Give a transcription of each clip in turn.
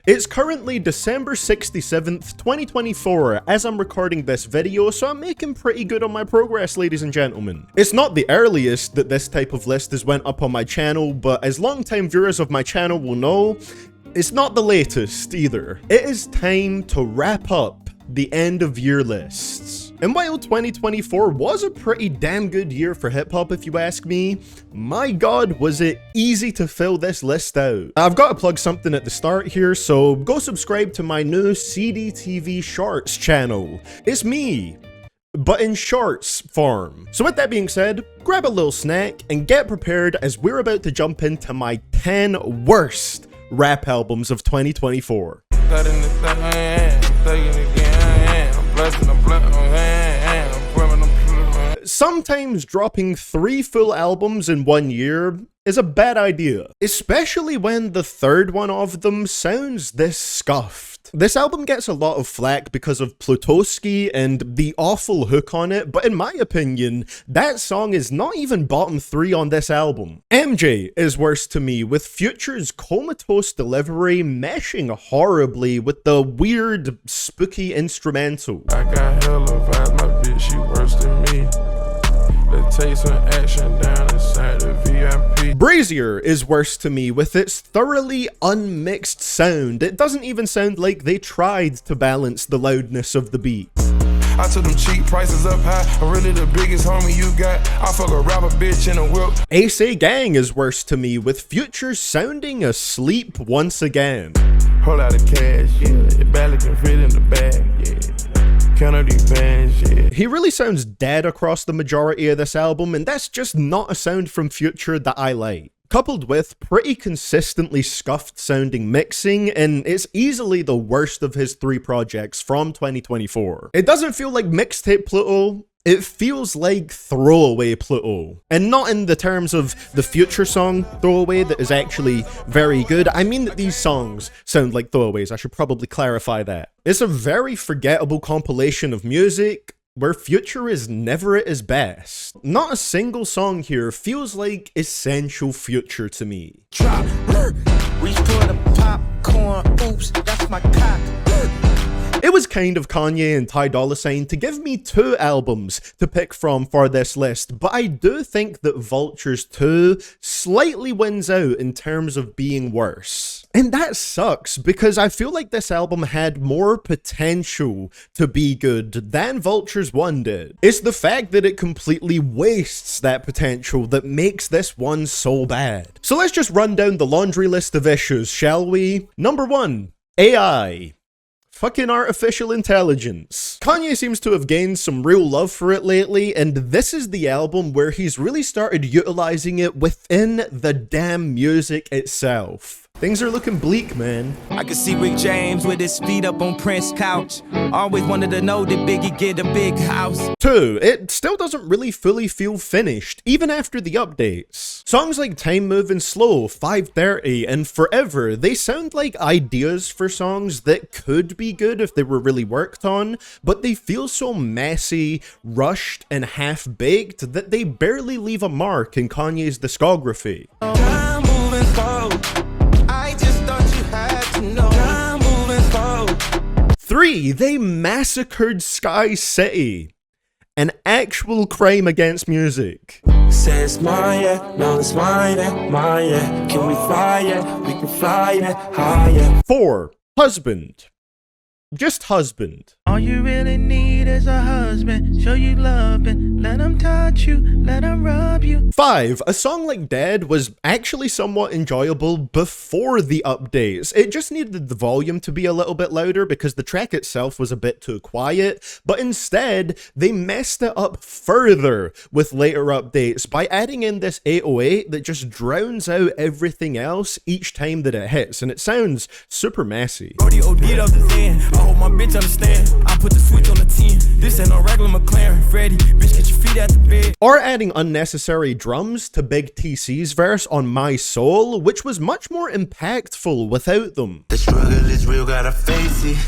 It's currently December 67th, 2024 as I'm recording this video, so I'm making pretty good on my progress, ladies and gentlemen. It's not the earliest that this type of list has went up on my channel, but as long-time viewers of my channel will know, it's not the latest either. It is time to wrap up the end of year lists. And while 2024 was a pretty damn good year for hip-hop if you ask me, my god was it easy to fill this list out. I've got to plug something at the start here, so go subscribe to my new CDTV Shorts channel. It's me, but in shorts form. So with that being said, grab a little snack and get prepared as we're about to jump into my 10 worst rap albums of 2024. Sometimes dropping 3 full albums in 1 year is a bad idea, especially when the third one of them sounds this scuffed. This album gets a lot of flack because of Plutoski and the awful hook on it, but in my opinion, that song is not even bottom 3 on this album. MJ is worse to me, with Future's comatose delivery meshing horribly with the weird, spooky instrumental. I got hella vibes, my bitch, she worse than me. Let's take some action down inside the VIP. Brazier is worse to me with its thoroughly unmixed sound. It doesn't even sound like they tried to balance the loudness of the beat. I took them cheap prices up high. I'm really the biggest homie you got. I fuck a rapper bitch in a whip. Ace Gang is worse to me with Future sounding asleep once again. Whole lot of cash, yeah. It barely can fit in the bag, yeah. Count of these bands, yeah. He really sounds dead across the majority of this album, and that's just not a sound from Future that I like. Coupled with pretty consistently scuffed sounding mixing, and it's easily the worst of his 3 projects from 2024. It doesn't feel like mixtape Pluto, it feels like throwaway Pluto. And not in the terms of the Future song Throwaway that is actually very good. I mean that these songs sound like throwaways. I should probably clarify that. It's a very forgettable compilation of music where Future is never at his best. Not a single song here feels like essential Future to me. Drop, reach for the popcorn, oops, that's my cock. It was kind of Kanye and Ty Dolla $ign to give me 2 albums to pick from for this list, but I do think that Vultures 2 slightly wins out in terms of being worse. And that sucks, because I feel like this album had more potential to be good than Vultures 1 did. It's the fact that it completely wastes that potential that makes this one so bad. So let's just run down the laundry list of issues, shall we? Number 1, AI. Fucking artificial intelligence. Kanye seems to have gained some real love for it lately, and this is the album where he's really started utilizing it within the damn music itself. Things are looking bleak, man. I can see Rick James with his feet up on Prince's couch. Always wanted to know did Biggie get a big house? 2, it still doesn't really fully feel finished, even after the updates. Songs like Time Moving Slow, 530, and Forever, they sound like ideas for songs that could be good if they were really worked on, but they feel so messy, rushed, and half-baked that they barely leave a mark in Kanye's discography. Time moving slow. I just thought you had to know. Time moving slow. 3, they massacred Sky City. An actual crime against music. Say it's mine, yeah. No, it's mine, yeah. Mine, yeah. Can we fly, yeah? We can fly, yeah. Higher. 4, Husband. Just Husband. All you really need is a husband. Show you love and let him touch you, let him rub you. 5, a song like Dead was actually somewhat enjoyable before the updates. It just needed the volume to be a little bit louder because the track itself was a bit too quiet, but instead they messed it up further with later updates by adding in this 808 that just drowns out everything else each time that it hits, and it sounds super messy. I hope my bitch understand. I put the switch on the 10. This ain't no regular McLaren. Freddy, bitch, get your feet out the bed. Or adding unnecessary drums to Big TC's verse on My Soul, which was much more impactful without them. The struggle is real, gotta face it.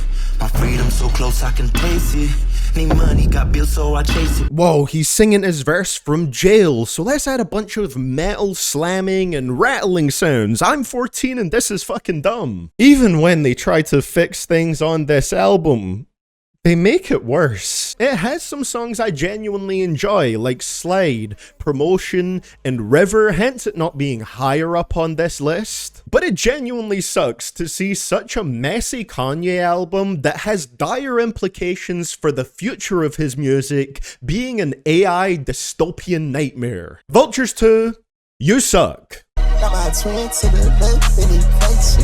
My freedom so close I can taste it. Need money, got bills, so I chase it. Whoa, he's singing his verse from jail, so let's add a bunch of metal slamming and rattling sounds. I'm 14 and this is fucking dumb. Even when they try to fix things on this album, they make it worse. It has some songs I genuinely enjoy, like Slide, Promotion, and River, hence it not being higher up on this list. But it genuinely sucks to see such a messy Kanye album that has dire implications for the future of his music being an AI dystopian nightmare. Vultures 2, you suck. Got my twin to the left and he plates it.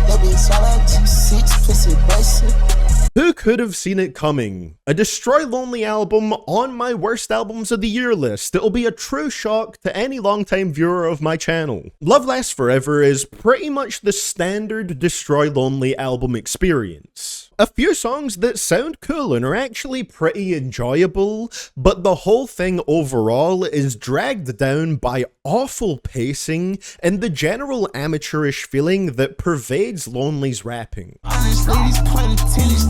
That bitch all like G6, pussy bracelet. Who could have seen it coming? A Destroy Lonely album on my worst albums of the year list. It'll be a true shock to any longtime viewer of my channel. Love Lasts Forever is pretty much the standard Destroy Lonely album experience. A few songs that sound cool and are actually pretty enjoyable, but the whole thing overall is dragged down by awful pacing and the general amateurish feeling that pervades Lonely's rapping. Honestly, these pointy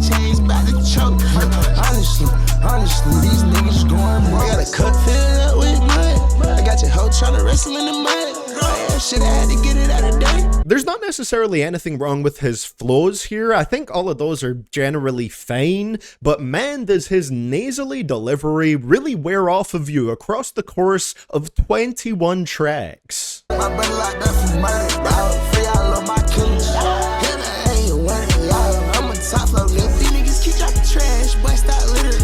chains by the choke. Honestly, these niggas going broke. I got a cup filled up with mud. I got your hoe trying to wrestle in the mud. Shit, I had to get it out of day. There's not necessarily anything wrong with his flows here. I think all of those are generally fine, but man, does his nasally delivery really wear off of you across the course of 21 tracks. My brother locked up for murder, dog. Free all of my killers. Hell, I ain't winning, y'all. I'm a top flow nigga. These niggas keep dropping trash, boy, stop littering.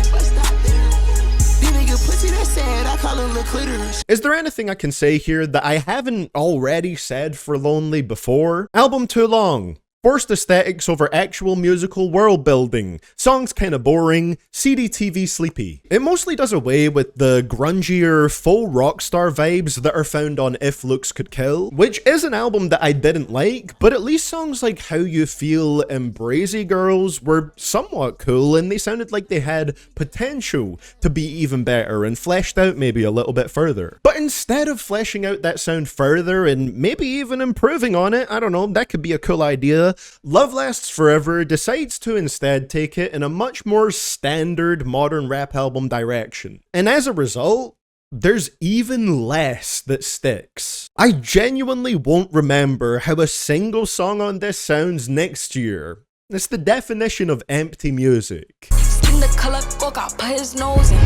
These niggas pussy, they sad, I call them the clitoris. Is there anything I can say here that I haven't already said for Lonely before? Album too long. Forced aesthetics over actual musical world building. Songs kinda boring. CDTV sleepy. It mostly does away with the grungier, faux rockstar vibes that are found on If Looks Could Kill, which is an album that I didn't like, but at least songs like How You Feel and Brazy Girls were somewhat cool and they sounded like they had potential to be even better and fleshed out maybe a little bit further. But instead of fleshing out that sound further and maybe even improving on it, I don't know, that could be a cool idea, Love Lasts Forever decides to instead take it in a much more standard modern rap album direction. And as a result, there's even less that sticks. I genuinely won't remember how a single song on this sounds next year. It's the definition of empty music. Skin the color, got put his nose in.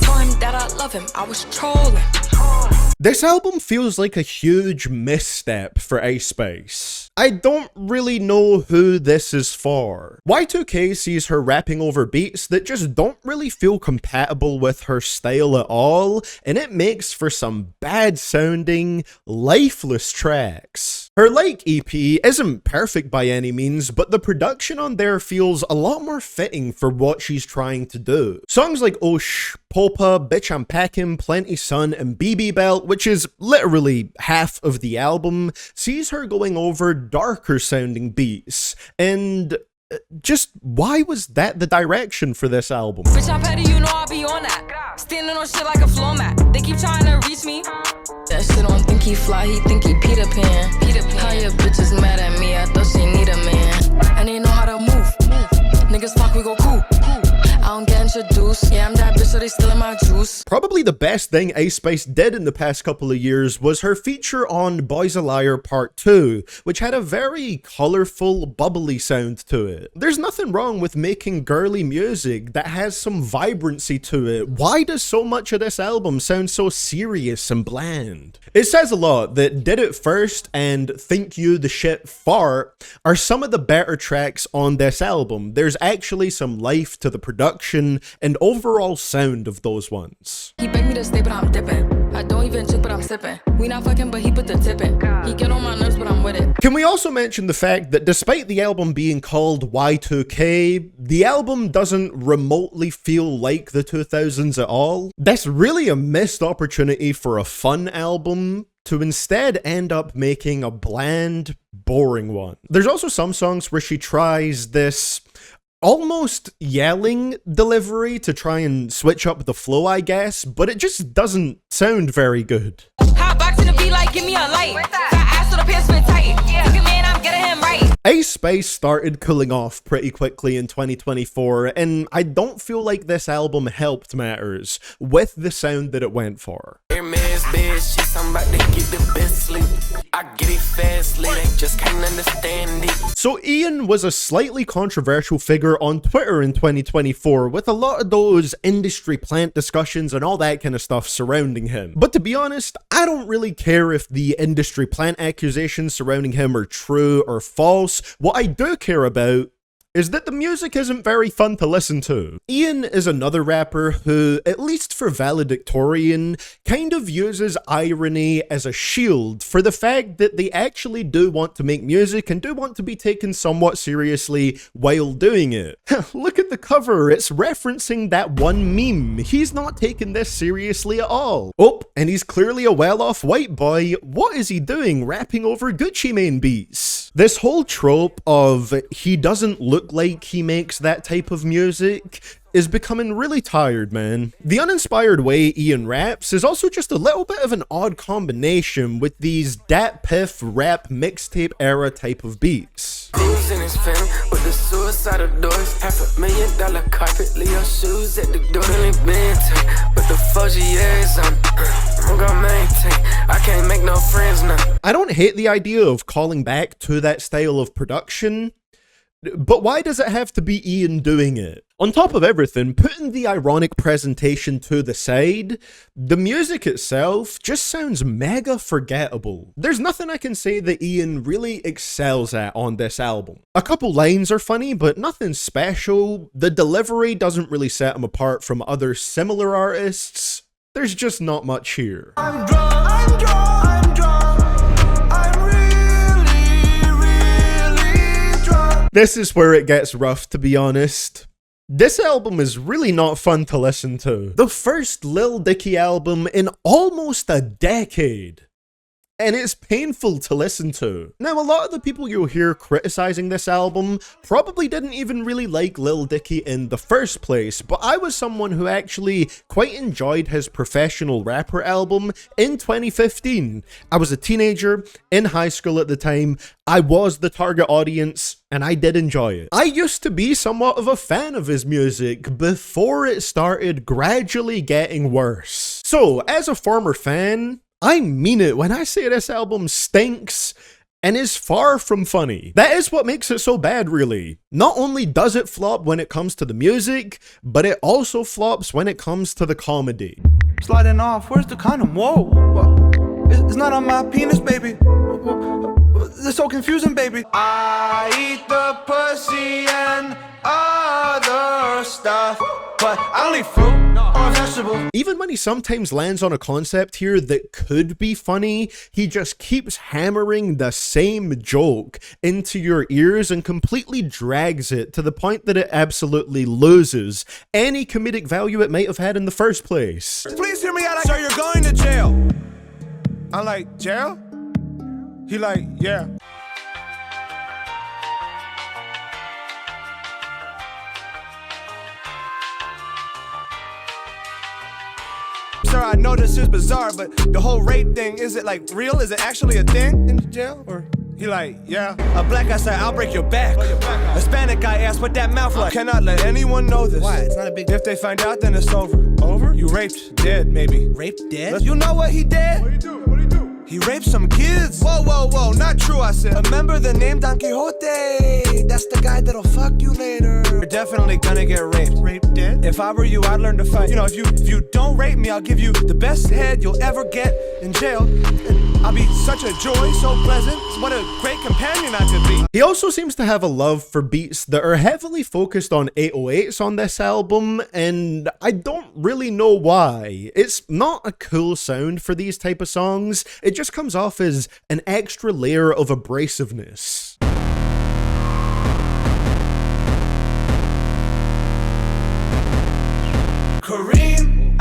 Told him that I love him, I was trolling. This album feels like a huge misstep for Ice Spice. I don't really know who this is for. Y2K sees her rapping over beats that just don't really feel compatible with her style at all, and it makes for some bad sounding, lifeless tracks. Her Like EP isn't perfect by any means, but the production on there feels a lot more fitting for what she's trying to do. Songs like Osh, Popa, Bitch I'm Packing, Plenty Sun, and BB Belt, which is literally half of the album, sees her going over darker sounding beats, and just why was that the direction for this album? Bitch, I'm petty, you know I be on that. Standing on shit like a floor mat. They keep trying to reach me. That shit don't think he fly, he think he Peter Pan. How your bitch is mad at me, I thought she need a man. And they know how to move. Niggas fuck, we go cool. I don't get introduced. Yeah, I'm that bitch, so they still in my juice. Probably the best thing Ice Spice did in the past couple of years was her feature on Boy's a Liar Part 2, which had a very colorful, bubbly sound to it. There's nothing wrong with making girly music that has some vibrancy to it. Why does so much of this album sound so serious and bland? It says a lot that Did It First and Think You the Shit Fart are some of the better tracks on this album. There's actually some life to the production and overall sound of those ones. He begged me to stay, but I'm dipping. I don't even drink, but I'm sipping. We not fucking, but he put the tip in. He get on my nerves, but I'm with it. Can we also mention the fact that despite the album being called Y2K, the album doesn't remotely feel like the 2000s at all? That's really a missed opportunity for a fun album to instead end up making a bland, boring one. There's also some songs where she tries this almost yelling delivery to try and switch up the flow, I guess, but it just doesn't sound very good. Hot box in the beat like, give me a light. Got ass so the pants fit tight. Take a man, I'm getting him right. Ice Spice started cooling off pretty quickly in 2024, and I don't feel like this album helped matters with the sound that it went for. So Ian was a slightly controversial figure on Twitter in 2024, with a lot of those industry plant discussions and all that kind of stuff surrounding him. But to be honest, I don't really care if the industry plant accusations surrounding him are true or false. What I do care about is that the music isn't very fun to listen to. Ian is another rapper who, at least for valedictorian, kind of uses irony as a shield for the fact that they actually do want to make music and do want to be taken somewhat seriously while doing it. Look at the cover, it's referencing that one meme. He's not taking this seriously at all. Oh, and he's clearly a well-off white boy. What is he doing, rapping over Gucci Mane beats? This whole trope of he doesn't look like he makes that type of music is becoming really tired, man. The uninspired way Ian raps is also just a little bit of an odd combination with these Dat Piff rap mixtape era type of beats. In his film with the suicidal doors, $500,000 carpet, Leo shoes at the door. Really been but the 4 years I'm gonna maintain. I can't make no friends now. I don't hate the idea of calling back to that style of production, but why does it have to be Ian doing it? On top of everything, putting the ironic presentation to the side, the music itself just sounds mega forgettable. There's nothing I can say that Ian really excels at on this album. A couple lines are funny, but nothing special. The delivery doesn't really set him apart from other similar artists. There's just not much here. I'm drunk, I'm drunk, I'm drunk. I'm really drunk. This is where it gets rough, to be honest. This album is really not fun to listen to. The first Lil Dicky album in almost a decade. And it's painful to listen to. Now, a lot of the people you'll hear criticizing this album probably didn't even really like Lil Dicky in the first place, but I was someone who actually quite enjoyed his Professional Rapper album in 2015. I was a teenager in high school at the time. I was the target audience, and I did enjoy it. I used to be somewhat of a fan of his music before it started gradually getting worse. So, as a former fan, I mean it when I say this album stinks and is far from funny. That is what makes it so bad, really. Not only does it flop when it comes to the music, but it also flops when it comes to the comedy. Sliding off, where's the condom? Whoa, it's not on my penis, baby. It's so confusing, baby. I eat the pussy and other stuff, but I don't eat fruit or vegetables. Even when he sometimes lands on a concept here that could be funny, he just keeps hammering the same joke into your ears and completely drags it to the point that it absolutely loses any comedic value it might have had in the first place. Please hear me out. Sir, you're going to jail. I'm like, jail? He like, yeah. Sir, I know this is bizarre, but the whole rape thing, is it like real? Is it actually a thing in the jail? Or he like, yeah. A black guy said, I'll break your back. A Hispanic guy asked what that mouth like. Cannot let anyone know this. Why? It's not a big deal. If they find out, then it's over. Over? You raped, dead, maybe. Raped, dead? You know what he did? What'd he do? What'd he do? He raped some kids. Whoa, whoa, whoa, not true, I said. Remember the name Don Quixote? That's the guy that'll fuck you later. You're definitely gonna get raped. Raped dead? If I were you, I'd learn to fight. You know, if you don't rape me, I'll give you the best head you'll ever get in jail. And I'll be such a joy, so pleasant. What a great companion I could be. He also seems to have a love for beats that are heavily focused on 808s on this album, and I don't really know why. It's not a cool sound for these type of songs. It just comes off as an extra layer of abrasiveness. Kareem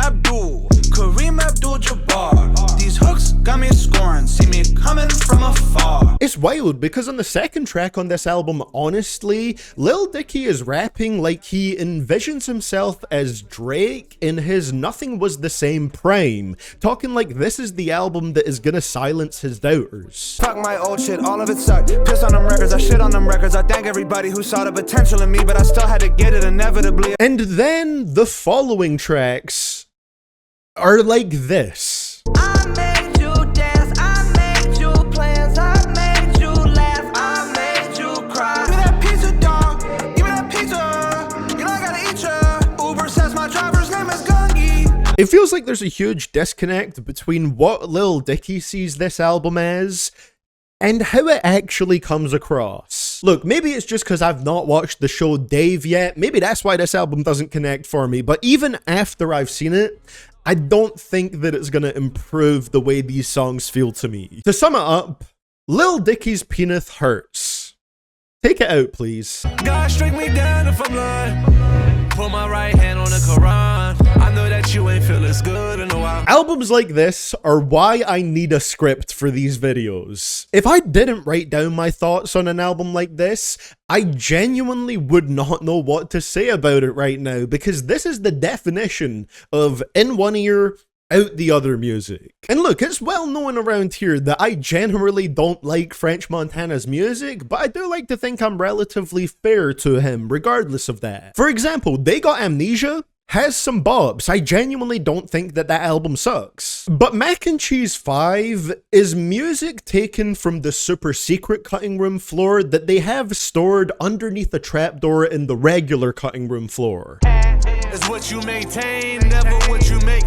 Abdul-Jabbar. These hooks got me scoring, see me coming from afar. It's wild because on the second track on this album, honestly, Lil Dicky is rapping like he envisions himself as Drake in his Nothing Was the Same prime, talking like this is the album that is gonna silence his doubters. Talk my old shit, all of it sucked. Piss on them records, I shit on them records. I thank everybody who saw the potential in me, but I still had to get it inevitably. And then the following tracks are like this. I made you dance, I made you plans, I made you laugh, I made you cry. Give me that pizza, dog. Give me that pizza. You know I gotta eat ya. Uber says my driver's name is Gungy. It feels like there's a huge disconnect between what Lil Dicky sees this album as and how it actually comes across. Look, maybe it's just because I've not watched the show Dave yet. Maybe that's why this album doesn't connect for me. But even after I've seen it, I don't think that it's gonna improve the way these songs feel to me. To sum it up, Lil Dicky's Peanut hurts. Take it out, please. God strike me down if I'm lying. Put my right hand on the Quran. I know that you ain't feel as good in a while. Albums like this are why I need a script for these videos. If I didn't write down my thoughts on an album like this, I genuinely would not know what to say about it right now, because this is the definition of in one ear, out the other music. And look, it's well known around here that I generally don't like French Montana's music, but I do like to think I'm relatively fair to him regardless of that. For example, They Got Amnesia has some bops. I genuinely don't think that that album sucks. But Mac and Cheese 5 is music taken from the super secret cutting room floor that they have stored underneath a trapdoor in the regular cutting room floor. It's what you maintain, never what you make.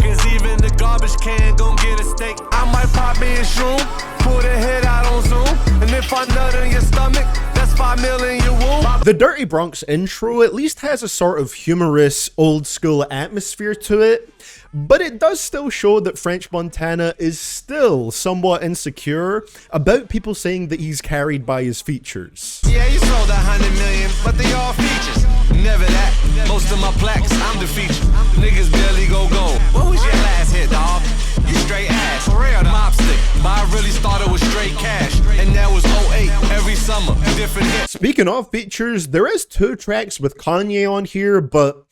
Cause even the garbage can gon' get a steak. I might pop me a shroom, pull the head out on Zoom. And if I nut in your stomach, that's 5 mil in your womb. The Dirty Bronx intro at least has a sort of humorous, old school atmosphere to it, but it does still show that French Montana is still somewhat insecure about people saying that he's carried by his features. Yeah, you sold 100 million, but they all features. Never that. Most of my plaques, I'm the feature. Niggas barely go gold. What was your last hit, dog? You straight ass. For real, mop stick. But I really started with straight cash. And that was 08. Every summer, different hits. Speaking of features, there is 2 tracks with Kanye on here, but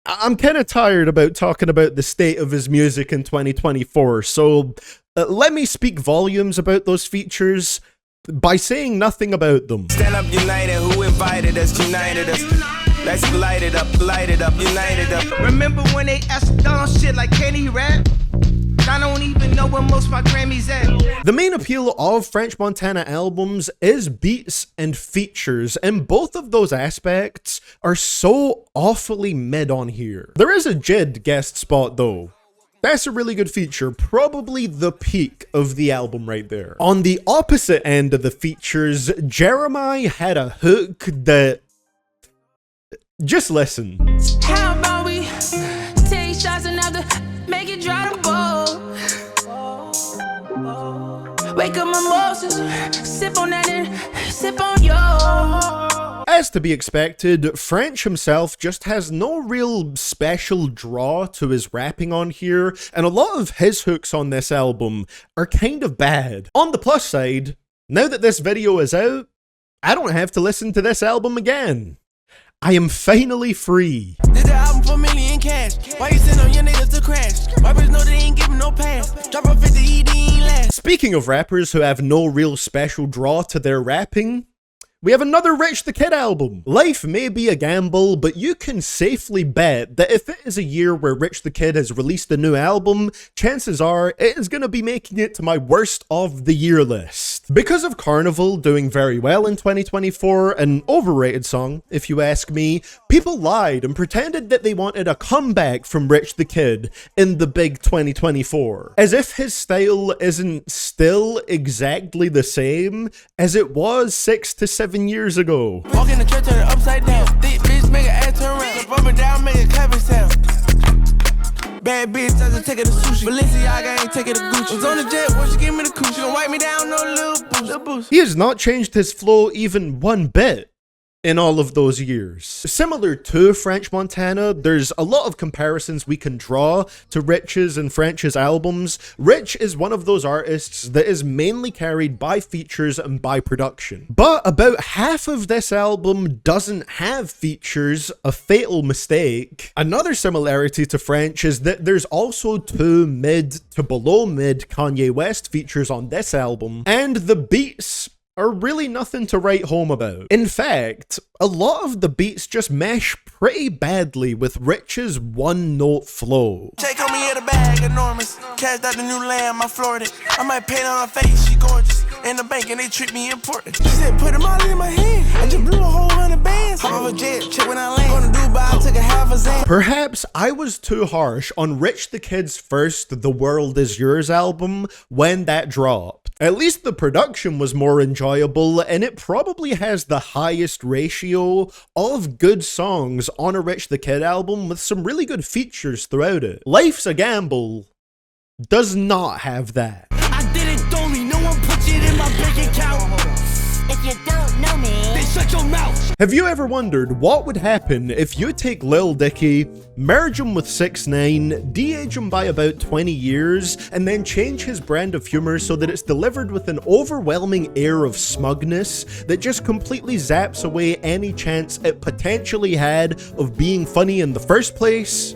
I'm kind of tired about talking about the state of his music in 2024. So let me speak volumes about those features by saying nothing about them. Stand up united, who invited us, united us. Let's light it up, united up. Remember when they asked on shit like, can he rap? I don't even know where most of my Grammys at. The main appeal of French Montana albums is beats and features, and both of those aspects are so awfully mid on here. There is a Jid guest spot though. That's a really good feature, probably the peak of the album right there. On the opposite end of the features, Jeremiah had a hook that... Just listen. How about we take shots and have to make it dry the bowl? Wake up mimosas, sip on that and sip on yo. As to be expected, French himself just has no real special draw to his rapping on here, and a lot of his hooks on this album are kind of bad. On the plus side, now that this video is out, I don't have to listen to this album again. I am finally free. Did the album for $1 million cash. Why you send on your niggas to crash? Rappers know they ain't giving no pass. Drop a 50 ED ain't last. Speaking of rappers who have no real special draw to their rapping, we have another Rich the Kid album. Life may be a gamble, but you can safely bet that if it is a year where Rich the Kid has released a new album, chances are it is going to be making it to my worst of the year list. Because of Carnival doing very well in 2024, an overrated song, if you ask me, people lied and pretended that they wanted a comeback from Rich the Kid in the big 2024. As if his style isn't still exactly the same as it was 6 to 7 years ago. Walk in the church, turn it upside down. Thick bitch, make her ass turn around. Jump up and down, make a clapping sound. Bad bitch, doesn't take it to sushi. Balenciaga ain't take it to Gucci. Was on the jet, when she give me the coupe. She gon' wipe me down, no little boost. He has not changed his flow even one bit. in all of those years. Similar to French Montana, there's a lot of comparisons we can draw to Rich's and French's albums. Rich is one of those artists that is mainly carried by features and by production. But about half of this album doesn't have features, a fatal mistake. Another similarity to French is that there's also 2 mid to below mid Kanye West features on this album, and the beats are really nothing to write home about. In fact, a lot of the beats just mesh pretty badly with Rich's one-note flow. Take on me in a bag, enormous. Cashed out the new land, my Florida. I might paint on her face, she gorgeous. In the bank and they treat me important. She said, put them all in my hand. I just blew a whole 100 bands. Hop of a jet, check when I land. Going to Dubai, I took a half a Zan. Perhaps I was too harsh on Rich the Kid's first The World Is Yours album when that dropped. At least the production was more enjoyable, and it probably has the highest ratio of good songs on a Rich the Kid album with some really good features throughout it. Life's a Gamble does not have that. I did it, Dolly. No one put it in my bank account. If you don't know me, then shut your mouth. Have you ever wondered what would happen if you take Lil Dicky, merge him with 6ix9ine, de-age him by about 20 years, and then change his brand of humor so that it's delivered with an overwhelming air of smugness that just completely zaps away any chance it potentially had of being funny in the first place?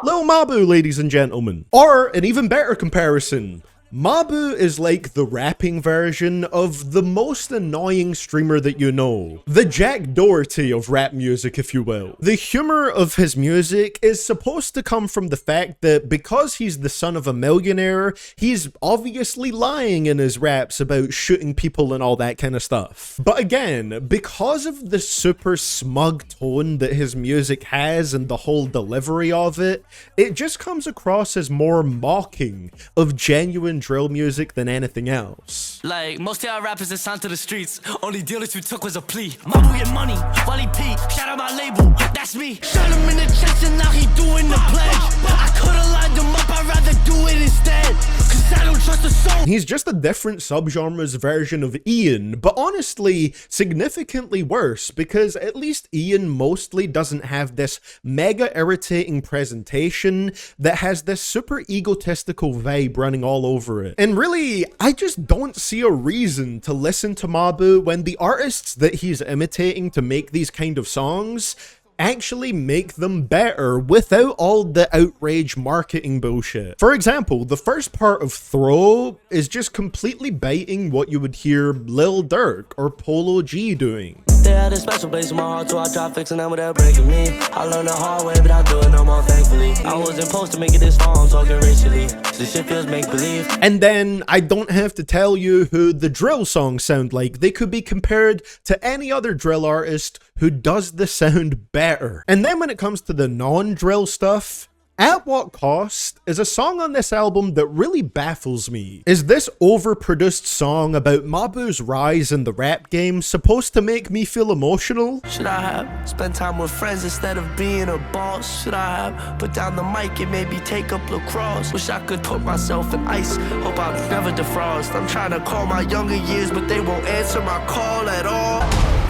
Lil Mabu, ladies and gentlemen. Or an even better comparison. Mabu is like the rapping version of the most annoying streamer that you know. The Jack Doherty of rap music, if you will. The humor of his music is supposed to come from the fact that because he's the son of a millionaire, he's obviously lying in his raps about shooting people and all that kind of stuff. But again, because of the super smug tone that his music has and the whole delivery of it, it just comes across as more mocking of genuine drill music than anything else. Like, most of our rappers that signed to the streets, only dealers we took was a plea. Mabu get money, Wally P, shout out my label, that's me. Shot him in the chest and now he doing the pledge. I could've lined him up, I'd rather do it instead, cause I don't trust the soul. He's just a different subgenre's version of Ian, but honestly, significantly worse, because at least Ian mostly doesn't have this mega irritating presentation that has this super egotistical vibe running all over it. And really, I just don't see a reason to listen to Mabu when the artists that he's imitating to make these kind of songs actually make them better without all the outrage marketing bullshit. For example, the first part of Throw is just completely biting what you would hear Lil Durk or Polo G doing. They had a special place in my heart, so I tried fixing them without breaking me. I learned the hard way, but I do it no more, thankfully. I wasn't supposed to make it this far, I'm talking racially. This shit feels make-believe. And then, I don't have to tell you who the drill songs sound like. They could be compared to any other drill artist who does the sound better. And then when it comes to the non-drill stuff, At What Cost is a song on this album that really baffles me. Is this overproduced song about Mabu's rise in the rap game supposed to make me feel emotional? Should I have spent time with friends instead of being a boss? Should I have put down the mic and maybe take up lacrosse? Wish I could put myself in ice, hope I'd never defrost. I'm trying to call my younger years, but they won't answer my call at all.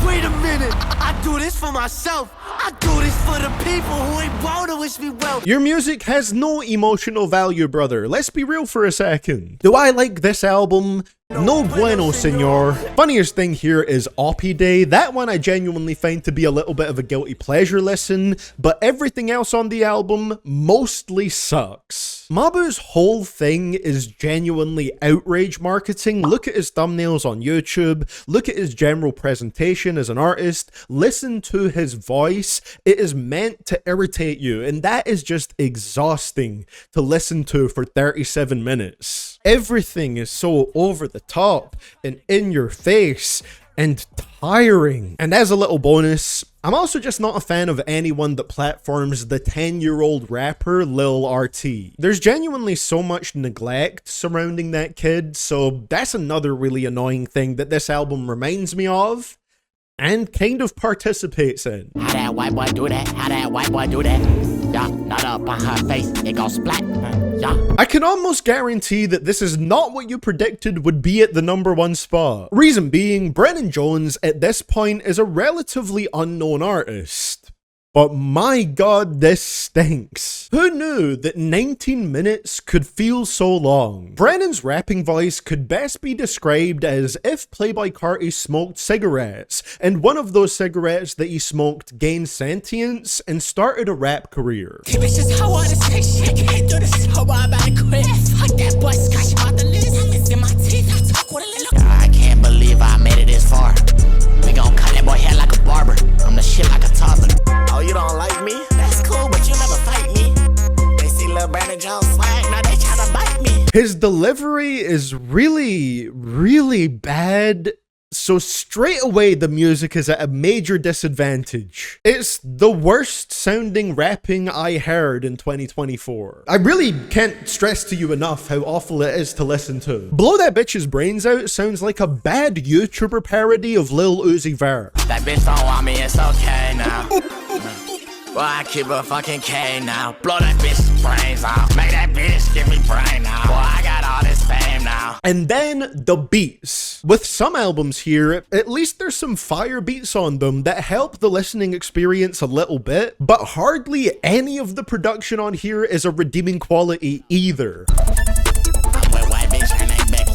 Wait a minute, I do this for myself. I do this for the people who ain't want to wish me well. Your music has no emotional value, brother. Let's be real for a second. Do I like this album? No bueno, senor. Funniest thing here is Oppie Day. That one I genuinely find to be a little bit of a guilty pleasure listen, but everything else on the album mostly sucks. Mabu's whole thing is genuinely outrage marketing. Look at his thumbnails on YouTube. Look at his general presentation as an artist. Listen to his voice. It is meant to irritate you, and that is just exhausting to listen to for 37 minutes. Everything is so over the top and in your face and tiring. And as a little bonus, I'm also just not a fan of anyone that platforms the 10-year-old rapper Lil RT. There's genuinely so much neglect surrounding that kid, so that's another really annoying thing that this album reminds me of and kind of participates in. How that white boy do that? How that white boy do that? Yeah, not up on her face, it gon' splat. Yeah. I can almost guarantee that this is not what you predicted would be at the #1 spot. Reason being, Brennan Jones at this point is a relatively unknown artist. But my god, this stinks. Who knew that 19 minutes could feel so long? Brennan's rapping voice could best be described as if Playboi Carti smoked cigarettes, and one of those cigarettes that he smoked gained sentience and started a rap career. I can't believe I made it this far. We gon' cut that boy hair like a barber. I'm the shit like a toddler. Oh, you don't like me? That's cool, but you never fight me. They see Lil Brandon Jones swag, now they tryna bite me. His delivery is really bad. So straight away, the music is at a major disadvantage. It's the worst sounding rapping I heard in 2024. I really can't stress to you enough how awful it is to listen to. Blow That Bitch's Brains Out sounds like a bad YouTuber parody of Lil Uzi Vert. That bitch don't want me, it's okay now. Well, I keep a fucking K now. Blow that bitch's brains out. Make that bitch give me brain now. Boy, I got all this fame now. And then the beats. With some albums here, at least there's some fire beats on them that help the listening experience a little bit, but hardly any of the production on here is a redeeming quality either. I'm with white bitch, her name Becky.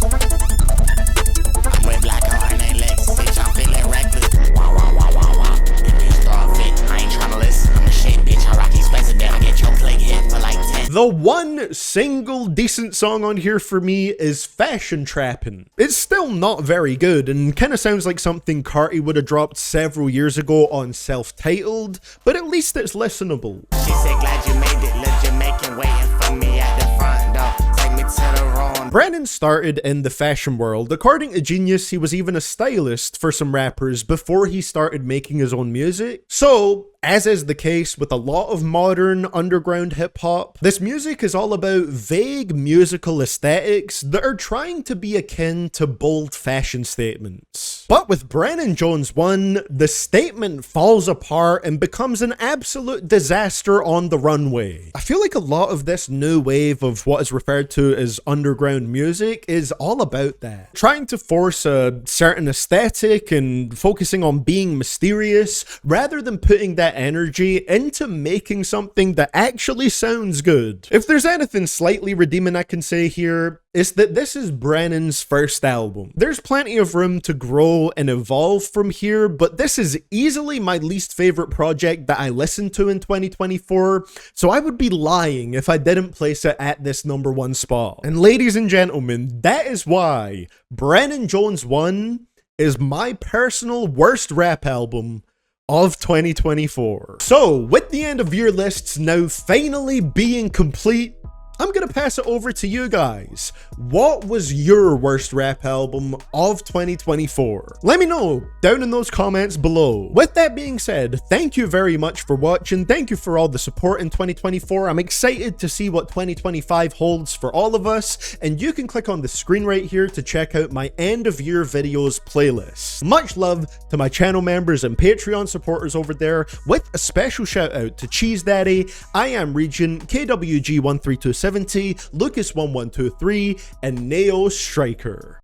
I'm with black girl, her name Lex. Bitch, I'm feeling reckless. Wow, wow, wow, wow, wow. That bitch throw a fit. I ain't tryna listen. I'm the shit, bitch. I rock these Spencer down. Get your click hit for like 10. The one single decent song on here for me is Fashion Trappin'. It's still not very good and kinda sounds like something Carti would have dropped several years ago on Self-Titled, but at least it's listenable. She said, glad you made it. Little Jamaican waiting for me at the front door. Take me to the room. Brennan started in the fashion world. According to Genius, he was even a stylist for some rappers before he started making his own music. So, as is the case with a lot of modern underground hip-hop, this music is all about vague musical aesthetics that are trying to be akin to bold fashion statements. But with Brennan Jones 1, the statement falls apart and becomes an absolute disaster on the runway. I feel like a lot of this new wave of what is referred to as underground music is all about that. Trying to force a certain aesthetic and focusing on being mysterious rather than putting that energy into making something that actually sounds good. If there's anything slightly redeeming I can say here, it's that this is Brennan's first album. There's plenty of room to grow and evolve from here, but this is easily my least favorite project that I listened to in 2024, so I would be lying if I didn't place it at this #1 spot. And ladies and gentlemen, that is why Brennan Jones 1 is my personal worst rap album of 2024. So, with the end of your lists now finally being complete, I'm gonna pass it over to you guys. What was your worst rap album of 2024? Let me know down in those comments below. With that being said, thank you very much for watching. Thank you for all the support in 2024. I'm excited to see what 2025 holds for all of us, and you can click on the screen right here to check out my end of year videos playlist. Much love to my channel members and Patreon supporters over there, with a special shout out to Cheese Daddy, I Am Regent, KWG13270, Lucas1123, and Neo Striker.